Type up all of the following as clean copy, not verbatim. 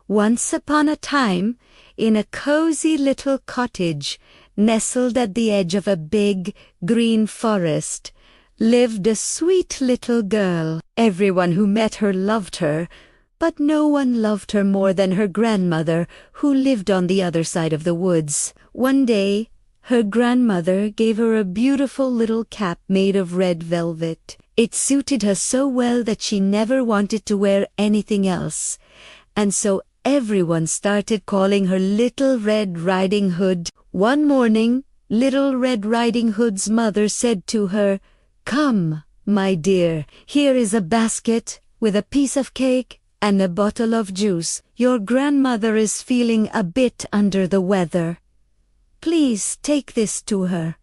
Once upon a time, in a cozy little cottage, nestled at the edge of a big, green forest, lived a sweet little girl. Everyone who met her loved her, but no one loved her more than her grandmother, who lived on the other side of the woods. One day, her grandmother gave her a beautiful little cap made of red velvet. It suited her so well that she never wanted to wear anything else, and so everyone started calling her Little Red Riding Hood. One morning, Little Red Riding Hood's mother said to her, "Come, my dear, here is a basket with a piece of cake and a bottle of juice. Your grandmother is feeling a bit under the weather. Please take this to her,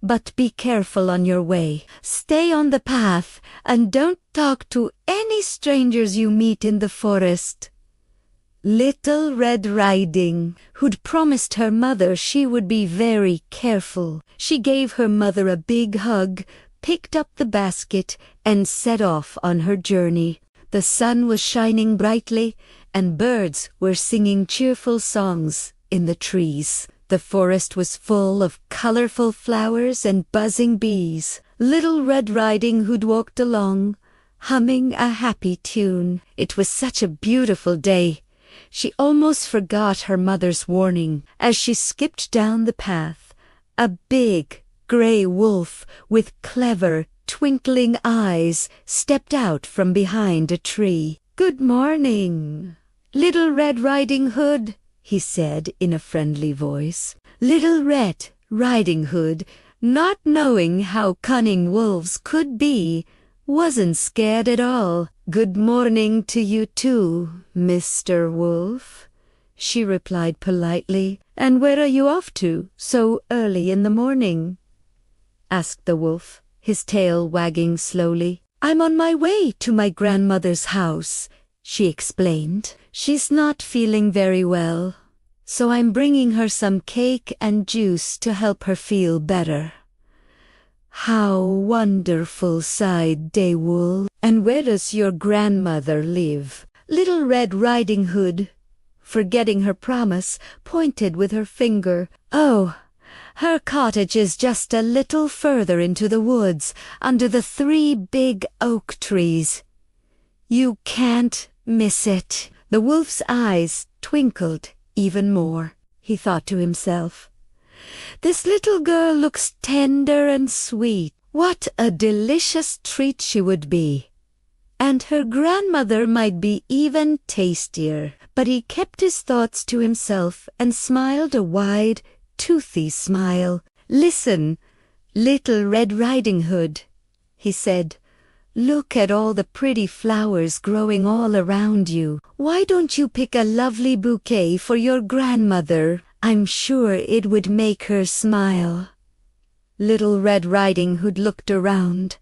but be careful on your way. Stay on the path and don't talk to any strangers you meet in the forest." Little Red Riding Hood promised her mother she would be very careful. She gave her mother a big hug, picked up the basket, and set off on her journey. The sun was shining brightly, and birds were singing cheerful songs in the trees. The forest was full of colorful flowers and buzzing bees. Little Red Riding Hood walked along, humming a happy tune. It was such a beautiful day. She almost forgot her mother's warning. As she skipped down the path, a big gray wolf with clever, twinkling eyes stepped out from behind a tree. "Good morning, Little Red Riding Hood," he said in a friendly voice. Little Red Riding Hood, not knowing how cunning wolves could be, wasn't scared at all. "Good morning to you too, Mr. Wolf," she replied politely. "And where are you off to so early in the morning?" asked the wolf, his tail wagging slowly. "I'm on my way to my grandmother's house," she explained. "She's not feeling very well, so I'm bringing her some cake and juice to help her feel better." "How wonderful," sighed Daywolf. "And where does your grandmother live?" Little Red Riding Hood, forgetting her promise, pointed with her finger. "Oh, her cottage is just a little further into the woods, under the 3 big oak trees. You can't miss it." The wolf's eyes twinkled even more. He thought to himself, "This little girl looks tender and sweet. What a delicious treat she would be. And her grandmother might be even tastier." But he kept his thoughts to himself and smiled a wide, toothy smile. "Listen, Little Red Riding Hood," he said. "Look at all the pretty flowers growing all around you. Why don't you pick a lovely bouquet for your grandmother? I'm sure it would make her smile." Little Red Riding Hood looked around.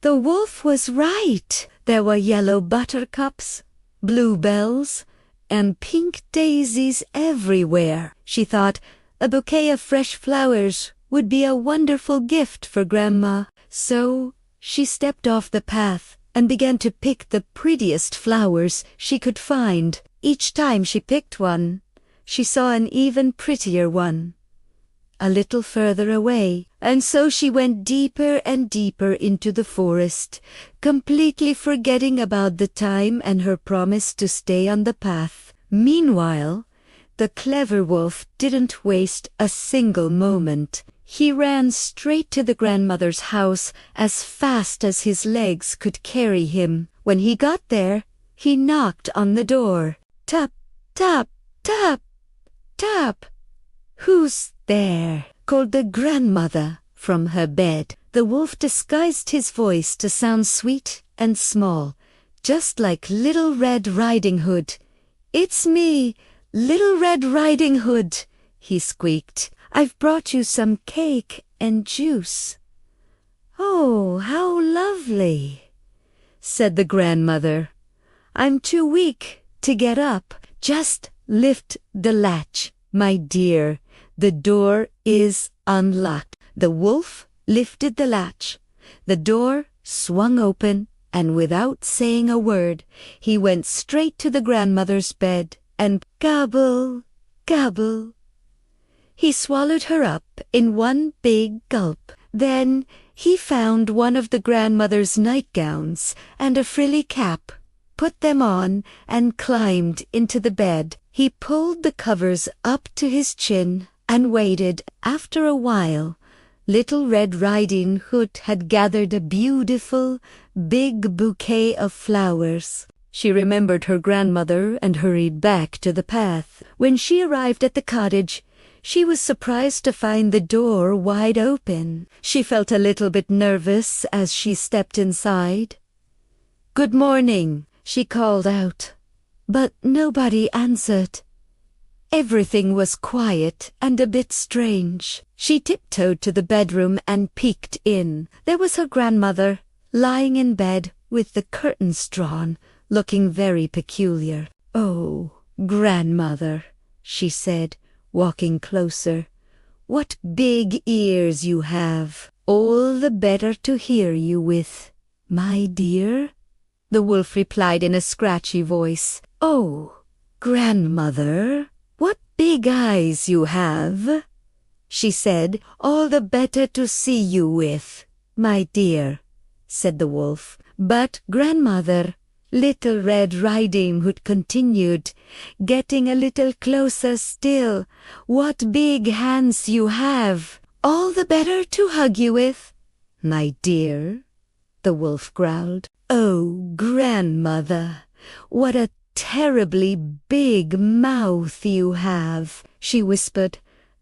The wolf was right. There were yellow buttercups, bluebells, and pink daisies everywhere. She thought a bouquet of fresh flowers would be a wonderful gift for Grandma. So she stepped off the path and began to pick the prettiest flowers she could find. Each time she picked one, she saw an even prettier one a little further away, and so she went deeper and deeper into the forest, completely forgetting about the time and her promise to stay on the path. Meanwhile, the clever wolf didn't waste a single moment. He ran straight to the grandmother's house as fast as his legs could carry him. When he got there, he knocked on the door. Tap, tap, tap, tap. "Who's there?" called the grandmother from her bed. The wolf disguised his voice to sound sweet and small, just like Little Red Riding Hood. "It's me, Little Red Riding Hood," he squeaked. "I've brought you some cake and juice." "Oh, how lovely," said the grandmother. "I'm too weak to get up. Just lift the latch, my dear. The door is unlocked." The wolf lifted the latch. The door swung open, and without saying a word, he went straight to the grandmother's bed and gobble, gobble. He swallowed her up in one big gulp. Then he found one of the grandmother's nightgowns and a frilly cap, put them on, and climbed into the bed. He pulled the covers up to his chin and waited. After a while, Little Red Riding Hood had gathered a beautiful, big bouquet of flowers. She remembered her grandmother and hurried back to the path. When she arrived at the cottage, she was surprised to find the door wide open. She felt a little bit nervous as she stepped inside. "Good morning," she called out, but nobody answered. Everything was quiet and a bit strange. She tiptoed to the bedroom and peeked in. There was her grandmother, lying in bed with the curtains drawn, looking very peculiar. "Oh, grandmother," she said, walking closer. "What big ears you have! All the better to hear you with, my dear," the wolf replied in a scratchy voice. "Oh, grandmother, what big eyes you have," she said. "All the better to see you with, my dear," said the wolf. "But, grandmother," Little Red Riding Hood continued, getting a little closer still, "what big hands you have! All the better to hug you with, my dear," the wolf growled. "Oh, grandmother, what a terribly big mouth you have," she whispered,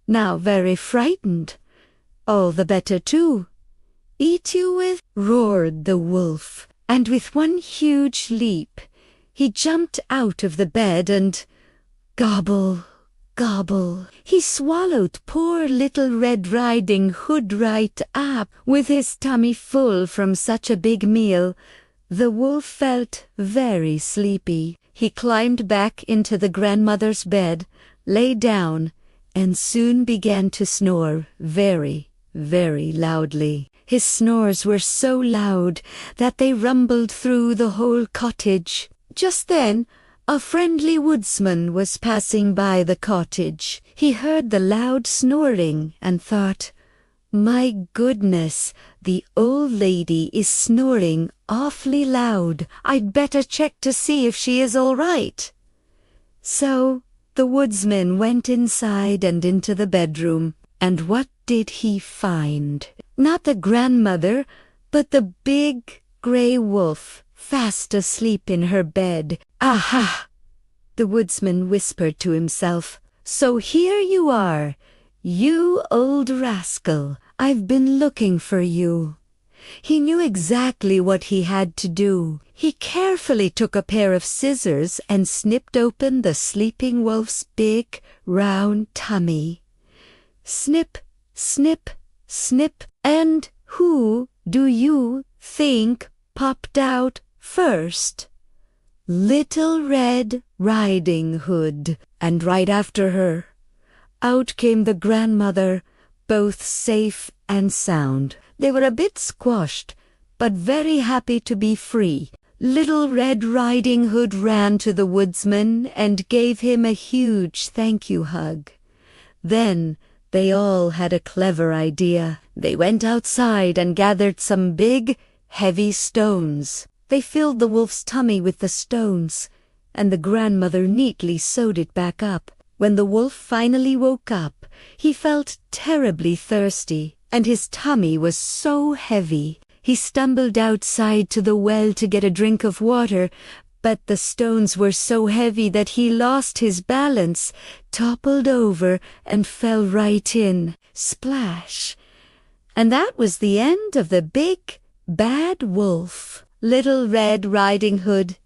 now very frightened. "All the better to eat you with," roared the wolf. And with one huge leap, he jumped out of the bed and gobble, gobble. He swallowed poor Little Red Riding Hood right up. With his tummy full from such a big meal, the wolf felt very sleepy. He climbed back into the grandmother's bed, lay down, and soon began to snore very, very loudly. His snores were so loud that they rumbled through the whole cottage. Just then, a friendly woodsman was passing by the cottage. He heard the loud snoring and thought, "My goodness, the old lady is snoring awfully loud. I'd better check to see if she is all right." So the woodsman went inside and into the bedroom. And what did he find? Not the grandmother, but the big gray wolf, fast asleep in her bed. "Aha!" the woodsman whispered to himself. "So here you are, you old rascal. I've been looking for you." He knew exactly what he had to do. He carefully took a pair of scissors and snipped open the sleeping wolf's big, round tummy. Snip, snip, snip, and who do you think popped out first? Little Red Riding Hood. And right after her, out came the grandmother, both safe and sound. They were a bit squashed, but very happy to be free. Little Red Riding Hood ran to the woodsman and gave him a huge thank you hug. Then they all had a clever idea. They went outside and gathered some big, heavy stones. They filled the wolf's tummy with the stones, and the grandmother neatly sewed it back up. When the wolf finally woke up, he felt terribly thirsty, and his tummy was so heavy. He stumbled outside to the well to get a drink of water, but the stones were so heavy that he lost his balance, toppled over, and fell right in. Splash! And that was the end of the big, bad wolf. Little Red Riding Hood,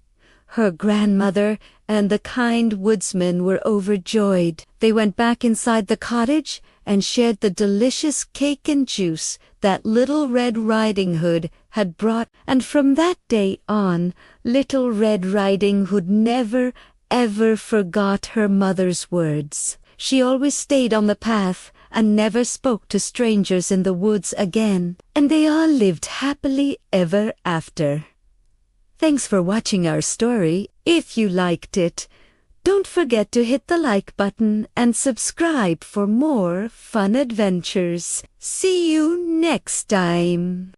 her grandmother, and the kind woodsman were overjoyed. They went back inside the cottage and shared the delicious cake and juice that Little Red Riding Hood had brought, and from that day on, Little Red Riding Hood never, ever forgot her mother's words. She always stayed on the path and never spoke to strangers in the woods again, and they all lived happily ever after. Thanks for watching our story. If you liked it, don't forget to hit the like button and subscribe for more fun adventures. See you next time.